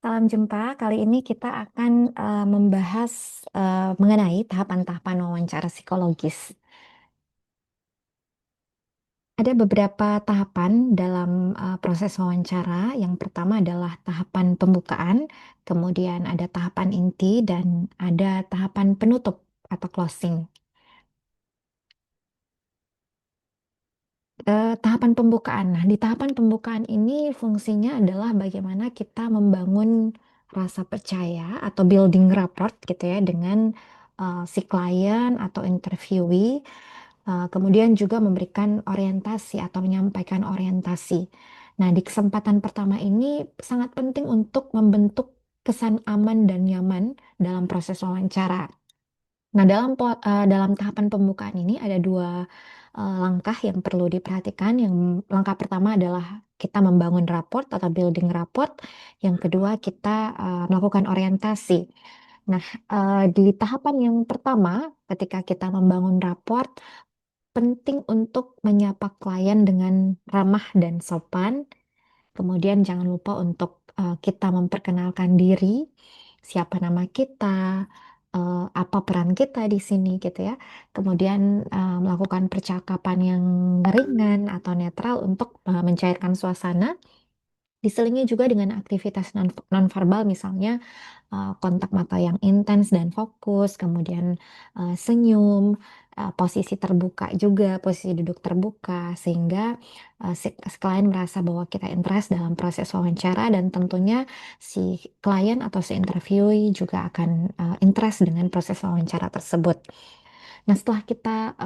Salam jumpa. Kali ini kita akan membahas mengenai tahapan-tahapan wawancara psikologis. Ada beberapa tahapan dalam proses wawancara. Yang pertama adalah tahapan pembukaan, kemudian ada tahapan inti, dan ada tahapan penutup atau closing. Tahapan pembukaan. Nah, di tahapan pembukaan ini fungsinya adalah bagaimana kita membangun rasa percaya atau building rapport gitu ya dengan si klien atau interviewee. Kemudian juga memberikan orientasi atau menyampaikan orientasi. Nah, di kesempatan pertama ini sangat penting untuk membentuk kesan aman dan nyaman dalam proses wawancara. Nah, dalam tahapan pembukaan ini ada dua langkah yang perlu diperhatikan. Yang langkah pertama adalah kita membangun raport atau building raport. Yang kedua, kita melakukan orientasi. Nah, di tahapan yang pertama, ketika kita membangun raport, penting untuk menyapa klien dengan ramah dan sopan. Kemudian jangan lupa untuk kita memperkenalkan diri, siapa nama kita, apa peran kita di sini gitu ya. Kemudian melakukan percakapan yang ringan atau netral untuk mencairkan suasana. Diselingi juga dengan aktivitas nonverbal misalnya kontak mata yang intens dan fokus, kemudian senyum, posisi terbuka juga, posisi duduk terbuka, sehingga si klien merasa bahwa kita interest dalam proses wawancara dan tentunya si klien atau si interviewee juga akan interest dengan proses wawancara tersebut. Nah, setelah kita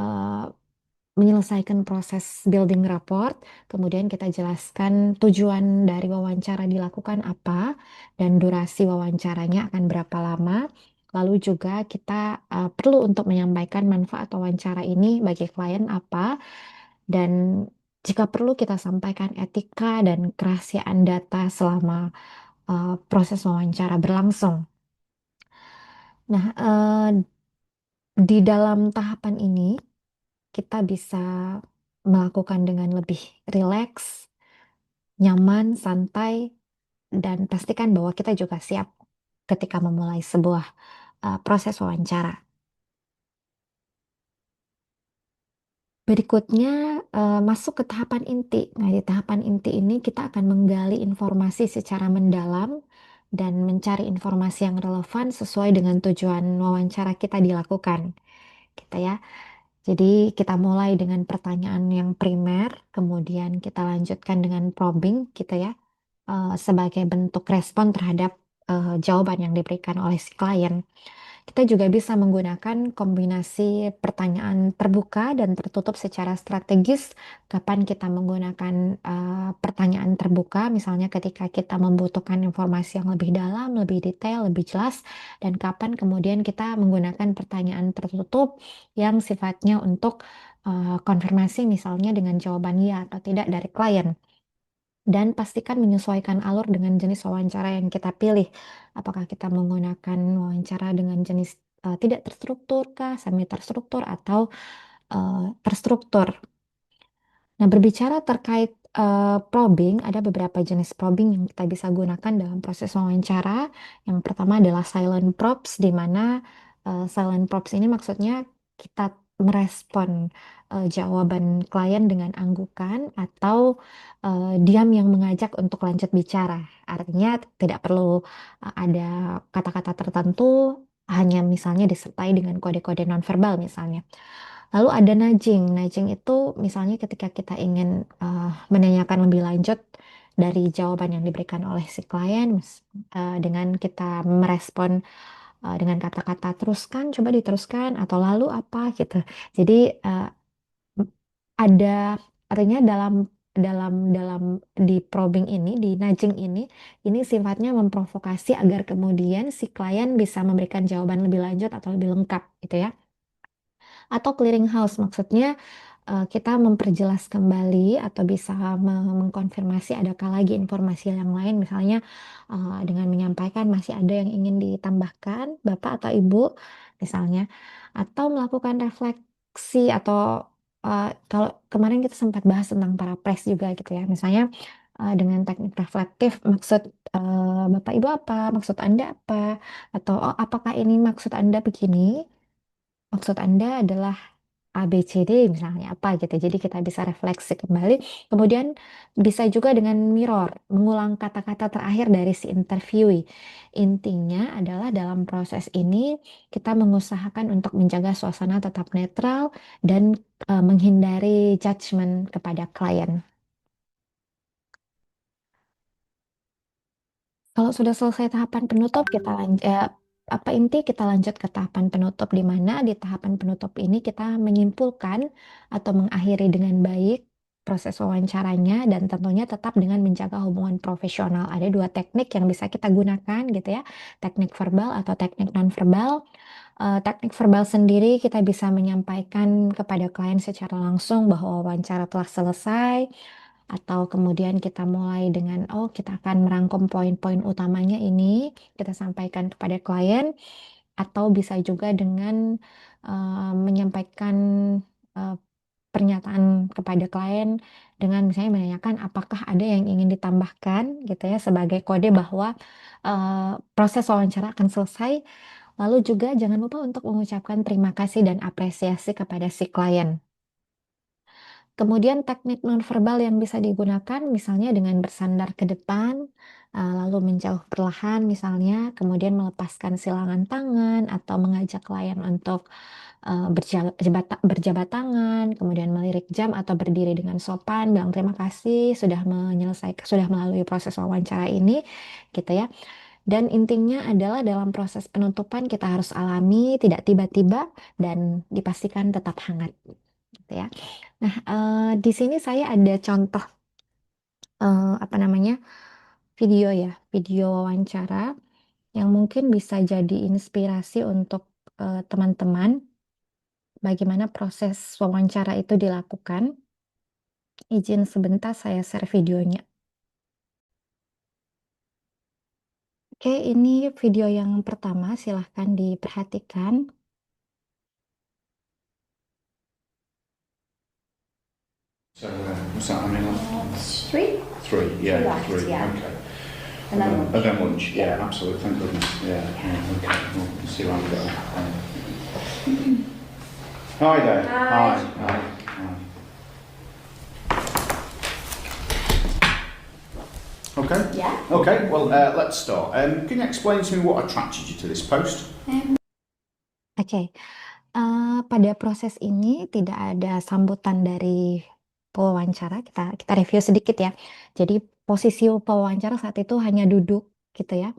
menyelesaikan proses building rapport, kemudian kita jelaskan tujuan dari wawancara dilakukan apa dan durasi wawancaranya akan berapa lama. Lalu juga kita perlu untuk menyampaikan manfaat wawancara ini bagi klien apa dan jika perlu kita sampaikan etika dan kerahasiaan data selama proses wawancara berlangsung. Nah, di dalam tahapan ini kita bisa melakukan dengan lebih rileks, nyaman, santai, dan pastikan bahwa kita juga siap ketika memulai sebuah proses wawancara. Berikutnya masuk ke tahapan inti. Nah, di tahapan inti ini kita akan menggali informasi secara mendalam dan mencari informasi yang relevan sesuai dengan tujuan wawancara kita dilakukan, gitu ya. Jadi kita mulai dengan pertanyaan yang primer, kemudian kita lanjutkan dengan probing, gitu ya, sebagai bentuk respon terhadap jawaban yang diberikan oleh si klien. Kita juga bisa menggunakan kombinasi pertanyaan terbuka dan tertutup secara strategis. Kapan kita menggunakan pertanyaan terbuka, misalnya ketika kita membutuhkan informasi yang lebih dalam, lebih detail, lebih jelas, dan kapan kemudian kita menggunakan pertanyaan tertutup yang sifatnya untuk konfirmasi, misalnya dengan jawaban ya atau tidak dari klien. Dan pastikan menyesuaikan alur dengan jenis wawancara yang kita pilih. Apakah kita menggunakan wawancara dengan jenis tidak terstruktur kah, semi terstruktur atau terstruktur. Nah, berbicara terkait probing, ada beberapa jenis probing yang kita bisa gunakan dalam proses wawancara. Yang pertama adalah silent probes, di mana silent probes ini maksudnya kita merespon jawaban klien dengan anggukan atau diam yang mengajak untuk lanjut bicara. Artinya tidak perlu ada kata-kata tertentu, hanya misalnya disertai dengan kode-kode nonverbal misalnya. Lalu ada nudging. Nudging itu misalnya ketika kita ingin menanyakan lebih lanjut dari jawaban yang diberikan oleh si klien, dengan kita merespon dengan kata-kata teruskan, coba diteruskan, atau lalu apa gitu. Jadi ada artinya dalam di probing ini, di nudging ini sifatnya memprovokasi agar kemudian si klien bisa memberikan jawaban lebih lanjut atau lebih lengkap gitu ya. Atau clearing house maksudnya kita memperjelas kembali atau bisa mengkonfirmasi adakah lagi informasi yang lain misalnya dengan menyampaikan masih ada yang ingin ditambahkan Bapak atau Ibu misalnya atau melakukan refleksi atau kalau kemarin kita sempat bahas tentang paraphrase juga gitu ya misalnya dengan teknik reflektif Bapak Ibu apa? Maksud Anda apa? Atau oh, apakah ini maksud Anda begini? Maksud Anda adalah A, B, C, D misalnya apa gitu. Jadi kita bisa refleksi kembali. Kemudian bisa juga dengan mirror, mengulang kata-kata terakhir dari si interviewee. Intinya adalah dalam proses ini kita mengusahakan untuk menjaga suasana tetap netral dan menghindari judgement kepada klien. Kalau sudah selesai tahapan penutup, kita lanjut apa inti kita lanjut ke tahapan penutup di mana di tahapan penutup ini kita menyimpulkan atau mengakhiri dengan baik proses wawancaranya dan tentunya tetap dengan menjaga hubungan profesional. Ada dua teknik yang bisa kita gunakan gitu ya, teknik verbal atau teknik nonverbal. Teknik verbal sendiri kita bisa menyampaikan kepada klien secara langsung bahwa wawancara telah selesai atau kemudian kita mulai dengan oh kita akan merangkum poin-poin utamanya ini kita sampaikan kepada klien atau bisa juga dengan menyampaikan eh, pernyataan kepada klien dengan misalnya menanyakan apakah ada yang ingin ditambahkan gitu ya sebagai kode bahwa proses wawancara akan selesai. Lalu juga jangan lupa untuk mengucapkan terima kasih dan apresiasi kepada si klien. Kemudian teknik nonverbal yang bisa digunakan misalnya dengan bersandar ke depan, lalu menjauh perlahan misalnya, kemudian melepaskan silangan tangan atau mengajak klien untuk berjabat tangan, kemudian melirik jam atau berdiri dengan sopan, bilang terima kasih sudah menyelesaikan, sudah melalui proses wawancara ini, gitu ya. Dan intinya adalah dalam proses penutupan kita harus alami, tidak tiba-tiba, dan dipastikan tetap hangat, gitu ya. Nah, di sini saya ada contoh apa namanya video ya, video wawancara yang mungkin bisa jadi inspirasi untuk teman-teman bagaimana proses wawancara itu dilakukan. Izin sebentar saya share videonya. Oke, ini video yang pertama, silahkan diperhatikan. So what's that? I mean, Three? three. Yeah, Left, three. yeah. Okay. And then lunch. And then lunch. Yeah, Yeah. absolutely. Thank goodness. Yeah. Okay. We'll see how we go. Hi there. Hi. Hi. Okay. Yeah. Okay. Well, let's start. Can you explain to me what attracted you to this post? Oke, pada proses ini tidak ada sambutan dari pewawancara. Kita review sedikit ya. Jadi posisi pewawancara saat itu hanya duduk gitu ya,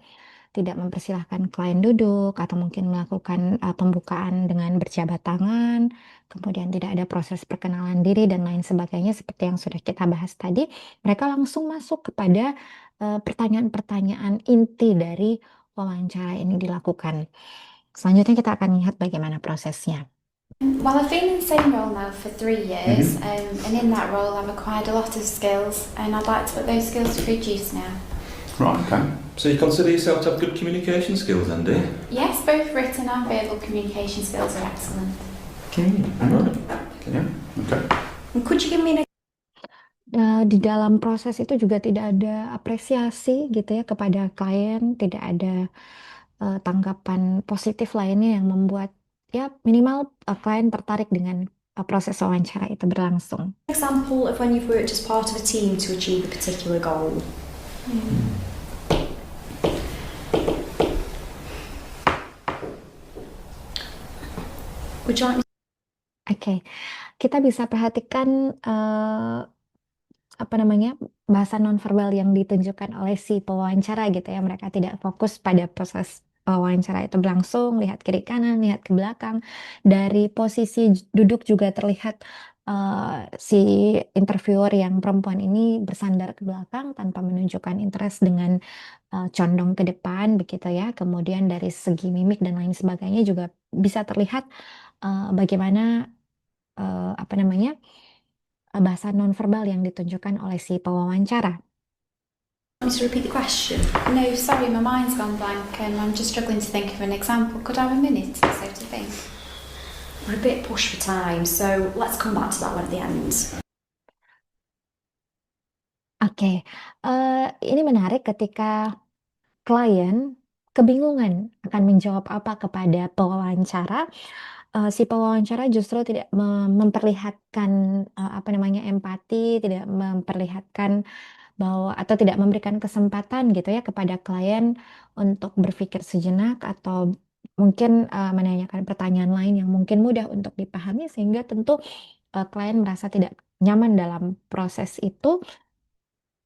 tidak mempersilahkan klien duduk atau mungkin melakukan pembukaan dengan berjabat tangan. Kemudian tidak ada proses perkenalan diri dan lain sebagainya seperti yang sudah kita bahas tadi. Mereka langsung masuk kepada pertanyaan-pertanyaan inti dari wawancara ini dilakukan. Selanjutnya kita akan lihat bagaimana prosesnya. Well, I've been in the same role now for 3 years, and in that role, I've acquired a lot of skills, and I'd like to put those skills to good use now. Right. Okay. So you consider yourself to have good communication skills then, do you? Yes, both written and verbal communication skills are excellent. Right. Yeah. Okay. And could you give me an Di dalam proses itu juga tidak ada apresiasi gitu ya kepada klien, tidak ada tanggapan positif lainnya yang membuat ya minimal klien tertarik dengan proses wawancara itu berlangsung. Example of when you've worked as part of a team to achieve a particular goal? Would you like me Oke, kita bisa perhatikan apa namanya bahasa nonverbal yang ditunjukkan oleh si pewawancara gitu ya. Mereka tidak fokus pada proses wawancara itu berlangsung, lihat kiri kanan, lihat ke belakang. Dari posisi duduk juga terlihat si interviewer yang perempuan ini bersandar ke belakang tanpa menunjukkan interest dengan condong ke depan begitu ya. Kemudian dari segi mimik dan lain sebagainya juga bisa terlihat bagaimana apa namanya bahasa nonverbal yang ditunjukkan oleh si pewawancara. me to repeat the question? No, sorry, my mind's gone blank. I'm just struggling to think of an example. Could I have a minute or so to think? We're a bit pushed for time, so let's come back to that one at the end. Oke, ini menarik ketika klien kebingungan akan menjawab apa kepada pewawancara, si pewawancara justru tidak memperlihatkan apa namanya empati, tidak memperlihatkan bahwa atau tidak memberikan kesempatan gitu ya kepada klien untuk berpikir sejenak atau mungkin menanyakan pertanyaan lain yang mungkin mudah untuk dipahami sehingga tentu klien merasa tidak nyaman dalam proses itu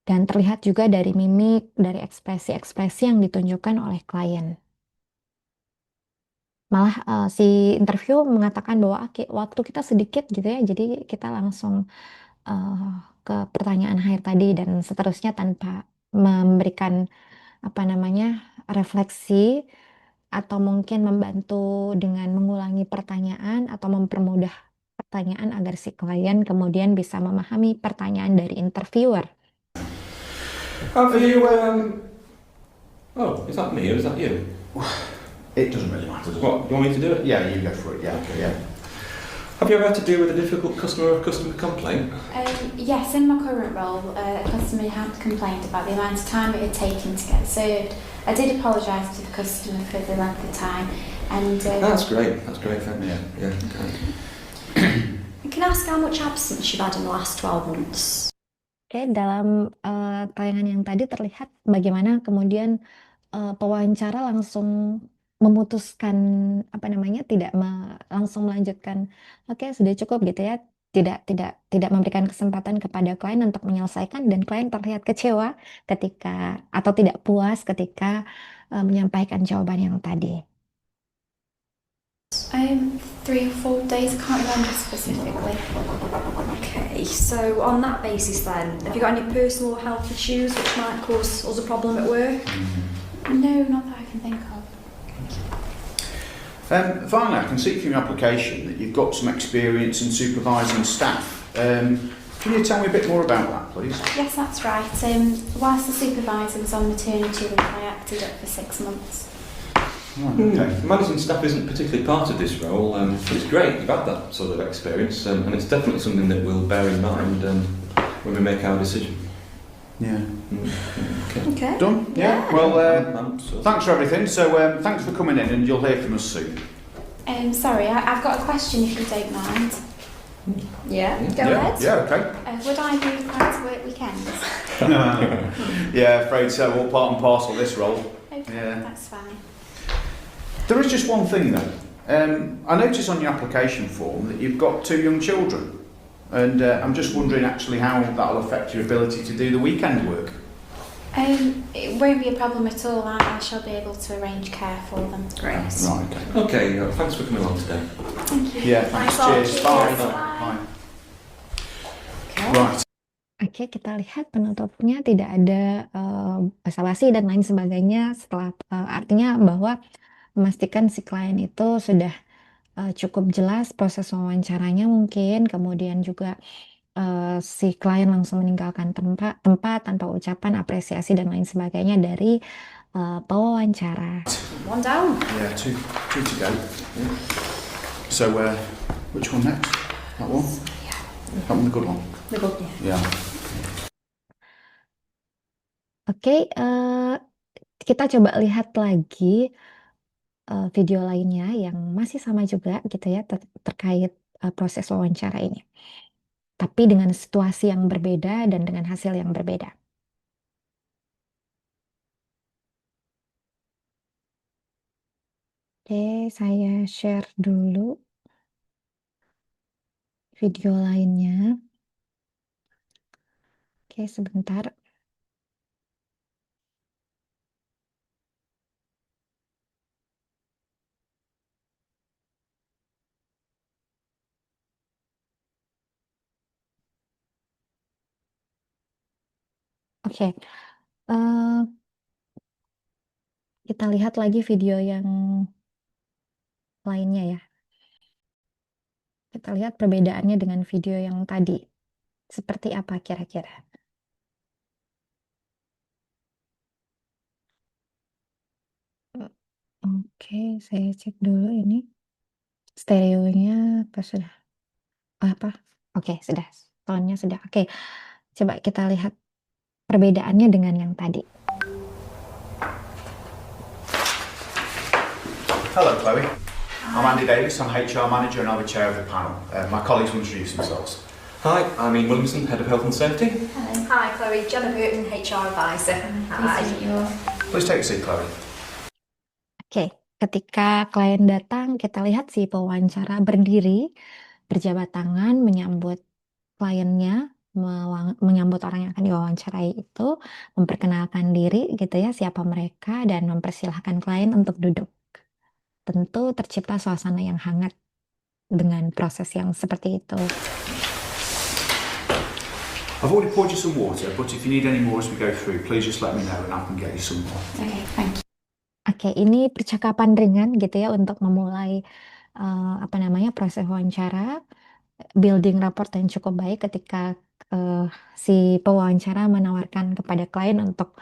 dan terlihat juga dari mimik, dari ekspresi-ekspresi yang ditunjukkan oleh klien. Malah si interview mengatakan bahwa waktu kita sedikit gitu ya, jadi kita langsung eh, ke pertanyaan akhir tadi dan seterusnya tanpa memberikan apa namanya refleksi atau mungkin membantu dengan mengulangi pertanyaan atau mempermudah pertanyaan agar si klien kemudian bisa memahami pertanyaan dari interviewer. Have you, oh, is that me or is that you? It doesn't really matter, does it? What, you want me to do it? Yeah, you go for it. Yeah, yeah. Have you ever had to deal with a difficult customer or customer complaint? Yes, in my current role, a customer had complained about the amount of time it had taken to get served. I did apologise to the customer for the length of time, and That's great, thank you. Yeah, great. Can I ask how much absence you've had in the last 12 months? Oke, dalam tayangan yang tadi terlihat bagaimana kemudian pewawancara langsung memutuskan apa namanya langsung melanjutkan oke sudah cukup gitu ya tidak memberikan kesempatan kepada klien untuk menyelesaikan dan klien terlihat kecewa ketika atau tidak puas ketika menyampaikan jawaban yang tadi. 3 or 4 days, I can't remember specifically. Okay, so on that basis then, have you got any personal health issues which might cause us a problem at work? No, not that I can think of. Finally, I can see from your application that you've got some experience in supervising staff. Can you tell me a bit more about that, please? Yes, that's right. Whilst the supervisor was on maternity leave, I acted up for 6 months. Right, okay. Managing staff isn't particularly part of this role, but it's great you've had that sort of experience, and it's definitely something that we'll bear in mind when we make our decision. Yeah. Okay. Done? Yeah. Well, So- thanks for everything. So, thanks for coming in, and you'll hear from us soon. Sorry, I've got a question if you don't mind. Yeah, go yeah. ahead. Yeah. Okay. Would I be required to work weekends? Yeah, afraid so. All part and parcel of this role. Okay, Yeah. that's fine. There is just one thing though. I noticed on your application form that you've got 2 young children, and I'm just wondering actually how that'll affect your ability to do the weekend work. It won't be a problem at all. I shall be able to arrange care for them. Great. Right. Okay. Okay, thanks for coming along today. Thank you. Yeah. Thanks. Thanks all. Cheers. Cheers. Bye. Bye. Okay. Right. Oke, kita lihat penutupnya tidak ada basa-basi dan lain sebagainya setelah artinya bahwa memastikan si klien itu sudah cukup jelas proses wawancaranya mungkin, kemudian juga si klien langsung meninggalkan tempat tanpa ucapan apresiasi dan lain sebagainya dari pewawancara. One down. Yeah. Two to go. Yeah. So, which one next? That one. Yeah. That one, the good one. The good, yeah. Yeah. Oke, kita coba lihat lagi video lainnya yang masih sama juga gitu ya terkait proses wawancara ini. Tapi dengan situasi yang berbeda dan dengan hasil yang berbeda. Oke, saya share dulu video lainnya. Oke, sebentar. Oke, kita lihat lagi video yang lainnya ya. Kita lihat perbedaannya dengan video yang tadi. Seperti apa kira-kira? Oke, saya cek dulu ini. Stereonya apa sudah? Apa? Oke, sudah. Tonnya sudah. Oke, coba kita lihat perbedaannya dengan yang tadi. Hello, Chloe. I'm Andy Davis. I'm HR manager and I'm the chair of the panel. My colleagues will introduce themselves. Hi, I'm Ian Williamson, Head of Health and Safety. Hello. Hi, Chloe. Jenna Burton, HR Advisor. Pleased to meet you all. Please take a seat, Chloe. Oke, ketika klien datang, kita lihat si pewawancara berdiri, berjabat tangan, menyambut kliennya, menyambut orang yang akan diwawancarai itu, memperkenalkan diri gitu ya, siapa mereka, dan mempersilahkan klien untuk duduk. Tentu tercipta suasana yang hangat dengan proses yang seperti itu. I've already poured you some water, but if you need any more as we go through, please just let me know and I can get you some more. Okay, thank you. Oke, ini percakapan ringan gitu ya untuk memulai proses wawancara, building rapport yang cukup baik ketika si pewawancara menawarkan kepada klien untuk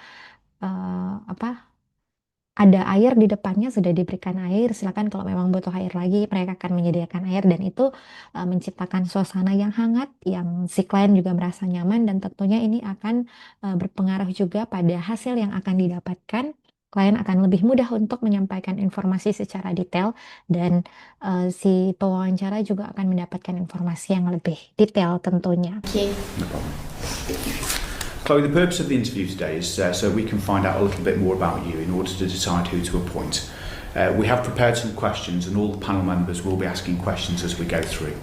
ada air di depannya, sudah diberikan air, silakan kalau memang butuh air lagi, mereka akan menyediakan air dan itu menciptakan suasana yang hangat, yang si klien juga merasa nyaman dan tentunya ini akan berpengaruh juga pada hasil yang akan didapatkan. Klien akan lebih mudah untuk menyampaikan informasi secara detail dan si pewawancara juga akan mendapatkan informasi yang lebih detail tentunya. Thank you. No problem. Chloe, the purpose of the interview today is so we can find out a little bit more about you in order to decide who to appoint. We have prepared some questions and all the panel members will be asking questions as we go through.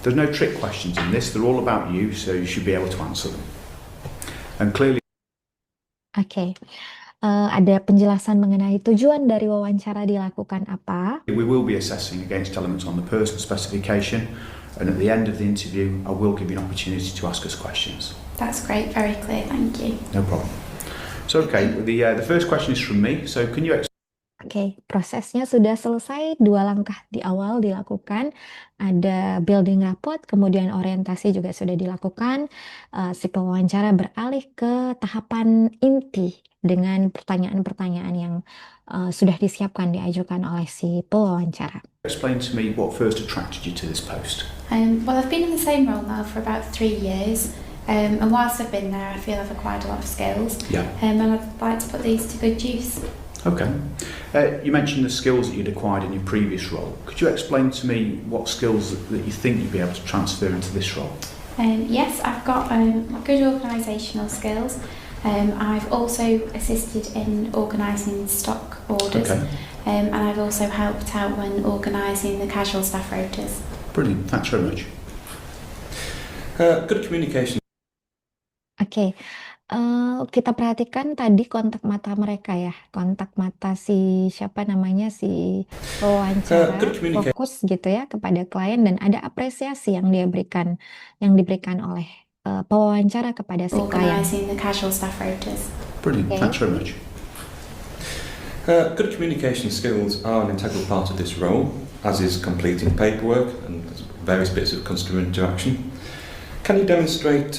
There's no trick questions in this, they're all about you, so you should be able to answer them. And clearly... Oke. Ada penjelasan mengenai tujuan dari wawancara dilakukan apa. We will be assessing against elements on the person specification, and at the end of the interview, I will give you an opportunity to ask us questions. That's great, very clear, thank you. No problem. So, okay, the first question is from me. So, can you Oke, prosesnya sudah selesai. 2 langkah di awal dilakukan. Ada building rapport, kemudian orientasi juga sudah dilakukan. Si pewawancara beralih ke tahapan inti dengan pertanyaan-pertanyaan yang sudah disiapkan, diajukan oleh si pewawancara. explain to me what first attracted you to this post? Well, I've been in the same role now for about 3 years. And whilst I've been there, I feel I've acquired a lot of skills. Yeah. And I'd like to put these to good use. Okay. You mentioned the skills that you'd acquired in your previous role. Could you explain to me what skills that you think you'd be able to transfer into this role? Yes, I've got good organisational skills. I've also assisted in organising stock orders. Okay. And I've also helped out when organising the casual staff rotas. Brilliant. Thanks very much. Good communication. Oke, kita perhatikan tadi kontak mata mereka ya, kontak mata si si pewawancara Good communication. fokus gitu ya kepada klien dan ada apresiasi yang diberikan oleh pewawancara kepada si klien. Organising the casual staff rotas. Brilliant. Okay. Thanks very much. Good communication skills are an integral part of this role, as is completing paperwork and various bits of customer interaction. Can you demonstrate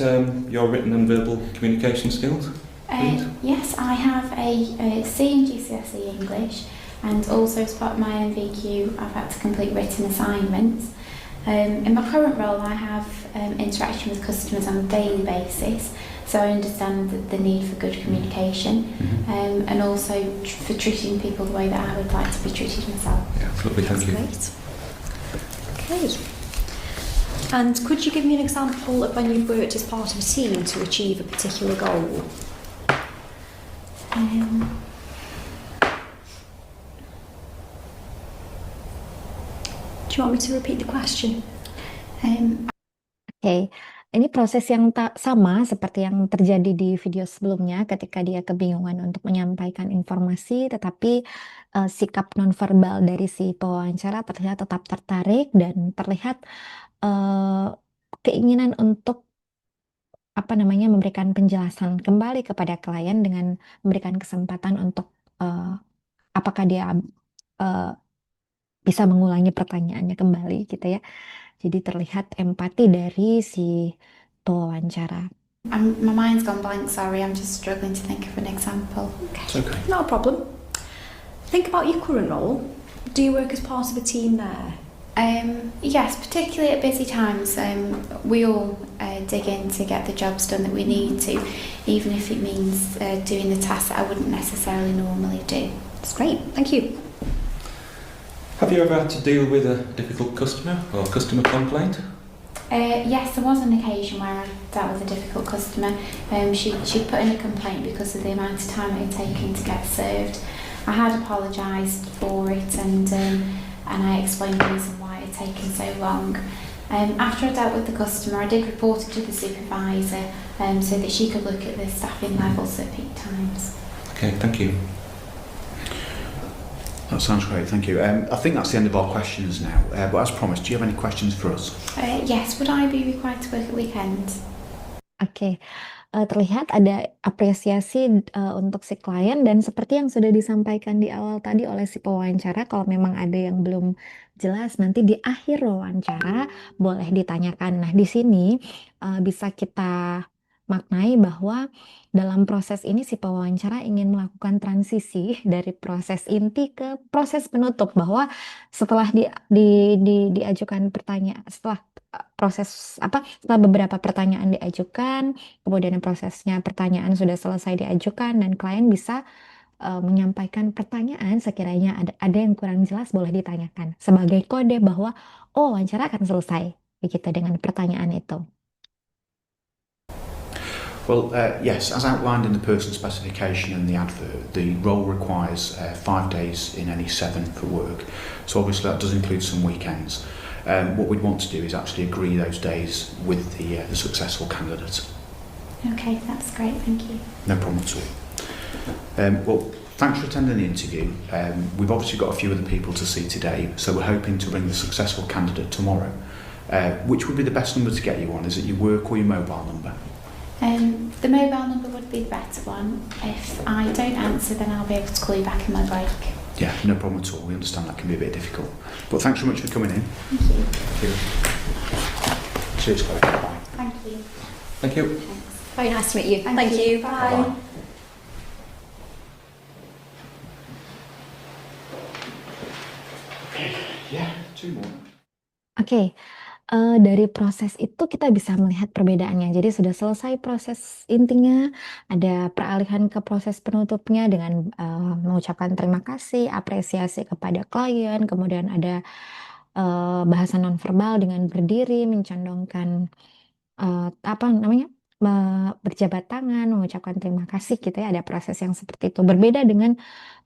your written and verbal communication skills? Yes, I have a C in GCSE English, and also as part of my MVQ, I've had to complete written assignments. In my current role, I have interaction with customers on a daily basis, so I understand the need for good communication, and also for treating people the way that I would like to be treated myself. Yeah, lovely, thank you. Great. Okay. And could you give me an example of when you've worked as part of a team to achieve a particular goal? Do you want me to repeat the question? Oke, ini proses yang sama seperti yang terjadi di video sebelumnya ketika dia kebingungan untuk menyampaikan informasi, tetapi sikap nonverbal dari si pewawancara terlihat tetap tertarik dan terlihat keinginan untuk memberikan penjelasan kembali kepada klien dengan memberikan kesempatan untuk apakah dia bisa mengulangi pertanyaannya kembali gitu ya. Jadi terlihat empati dari si pewawancara. My mind's gone blank, sorry, I'm just struggling to think of an example. It's okay. Not a problem. Think about your current role. Do you work as part of a team there? Yes, particularly at busy times, we all dig in to get the jobs done that we need to, even if it means doing the tasks that I wouldn't necessarily normally do. That's great, thank you. Have you ever had to deal with a difficult customer or customer complaint? Yes, there was an occasion where I dealt with a difficult customer. She put in a complaint because of the amount of time it had taken to get served. I had apologised for it and I explained the reason why it had taken so long. After I dealt with the customer, I did report it to the supervisor so that she could look at the staffing levels at peak times. Okay, thank you. That sounds great, thank you. I think that's the end of our questions now. But as promised, do you have any questions for us? Yes, would I be required to work at weekends? Oke, terlihat ada apresiasi untuk si klien dan seperti yang sudah disampaikan di awal tadi oleh si pewawancara, kalau memang ada yang belum jelas nanti di akhir wawancara boleh ditanyakan. Nah, di sini bisa kita maknai bahwa dalam proses ini si pewawancara ingin melakukan transisi dari proses inti ke proses penutup, bahwa setelah diajukan pertanyaan, setelah proses apa setelah beberapa pertanyaan diajukan, kemudian prosesnya pertanyaan sudah selesai diajukan dan klien bisa menyampaikan pertanyaan sekiranya ada yang kurang jelas boleh ditanyakan sebagai kode bahwa oh wawancara akan selesai begitu dengan pertanyaan itu. Well, yes, as outlined in the person specification and the advert, the role requires 5 days in any 7 for work. So obviously that does include some weekends. What we'd want to do is actually agree those days with the successful candidate. Okay, that's great, thank you. No problem at all. Well, thanks for attending the interview. We've obviously got a few other people to see today, so we're hoping to bring the successful candidate tomorrow. Which would be the best number to get you on? Is it your work or your mobile number? The mobile number would be the better one. If I don't answer, then I'll be able to call you back in my break. Yeah, no problem at all. We understand that can be a bit difficult. But thanks very much for coming in. Thank you. Thank you. Cheers, Chloe. Bye. Thank you. Thank you. Thanks. Very nice to meet you. Thank you. Bye. Yeah, 2 more. Oke, dari proses itu kita bisa melihat perbedaannya. Jadi sudah selesai proses intinya, ada peralihan ke proses penutupnya dengan mengucapkan terima kasih, apresiasi kepada klien, kemudian ada bahasa nonverbal dengan berdiri, mencondongkan apa namanya, berjabat tangan, mengucapkan terima kasih gitu ya. Ada proses yang seperti itu. Berbeda dengan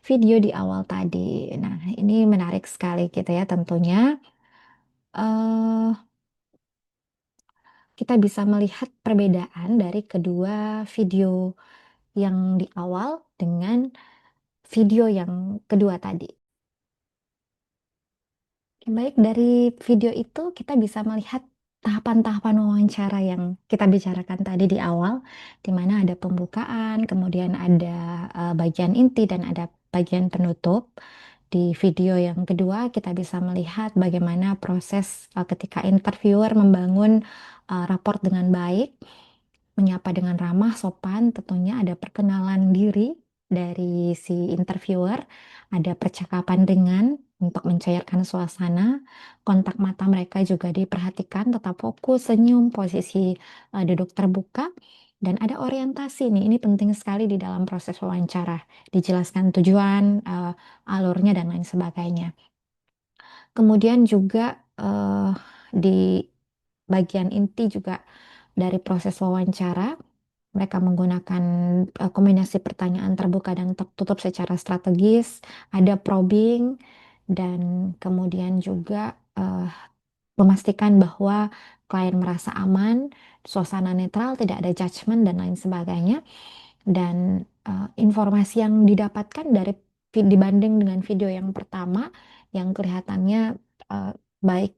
video di awal tadi. Nah, ini menarik sekali gitu ya tentunya. eh Kita bisa melihat perbedaan dari kedua video yang di awal dengan video yang kedua tadi. Baik, dari video itu kita bisa melihat tahapan-tahapan wawancara yang kita bicarakan tadi di awal, di mana ada pembukaan, kemudian ada bagian inti dan ada bagian penutup. Di video yang kedua kita bisa melihat bagaimana proses ketika interviewer membangun raport dengan baik, menyapa dengan ramah, sopan, tentunya ada perkenalan diri dari si interviewer, ada percakapan ringan untuk mencairkan suasana, kontak mata mereka juga diperhatikan, tetap fokus, senyum, posisi duduk terbuka, dan ada orientasi nih, ini penting sekali di dalam proses wawancara, dijelaskan tujuan, alurnya, dan lain sebagainya. Kemudian juga di bagian inti juga dari proses wawancara, mereka menggunakan kombinasi pertanyaan terbuka dan tertutup secara strategis, ada probing, dan kemudian juga memastikan bahwa klien merasa aman, suasana netral, tidak ada judgement, dan lain sebagainya. Dan informasi yang didapatkan dari dibanding dengan video yang pertama, yang kelihatannya baik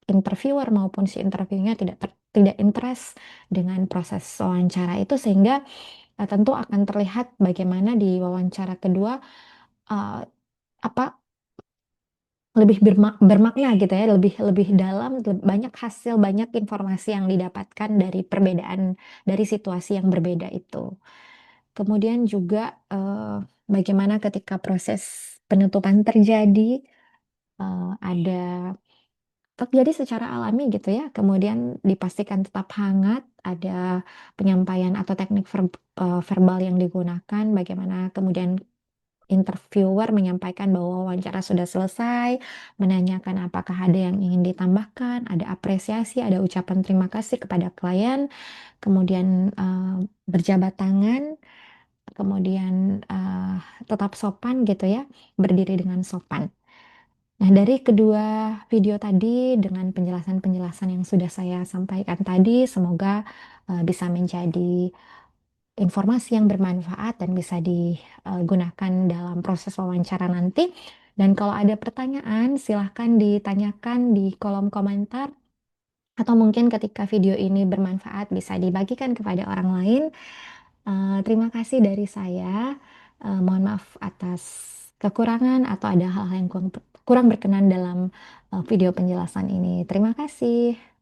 interviewer maupun si interviewnya tidak interest dengan proses wawancara itu, sehingga tentu akan terlihat bagaimana di wawancara kedua apa lebih bermakna gitu ya, lebih dalam, banyak hasil, banyak informasi yang didapatkan dari perbedaan dari situasi yang berbeda itu. Kemudian juga bagaimana ketika proses penutupan terjadi, ada terjadi secara alami gitu ya, kemudian dipastikan tetap hangat, ada penyampaian atau teknik verbal yang digunakan, bagaimana kemudian interviewer menyampaikan bahwa wawancara sudah selesai, menanyakan apakah ada yang ingin ditambahkan, ada apresiasi, ada ucapan terima kasih kepada klien, kemudian berjabat tangan, kemudian tetap sopan gitu ya, berdiri dengan sopan. Nah, dari kedua video tadi dengan penjelasan-penjelasan yang sudah saya sampaikan tadi, semoga bisa menjadi informasi yang bermanfaat dan bisa digunakan dalam proses wawancara nanti. Dan kalau ada pertanyaan, silahkan ditanyakan di kolom komentar. Atau mungkin ketika video ini bermanfaat bisa dibagikan kepada orang lain. Terima kasih dari saya. Mohon maaf atas kekurangan atau ada hal-hal yang kurang berkenan dalam video penjelasan ini. Terima kasih.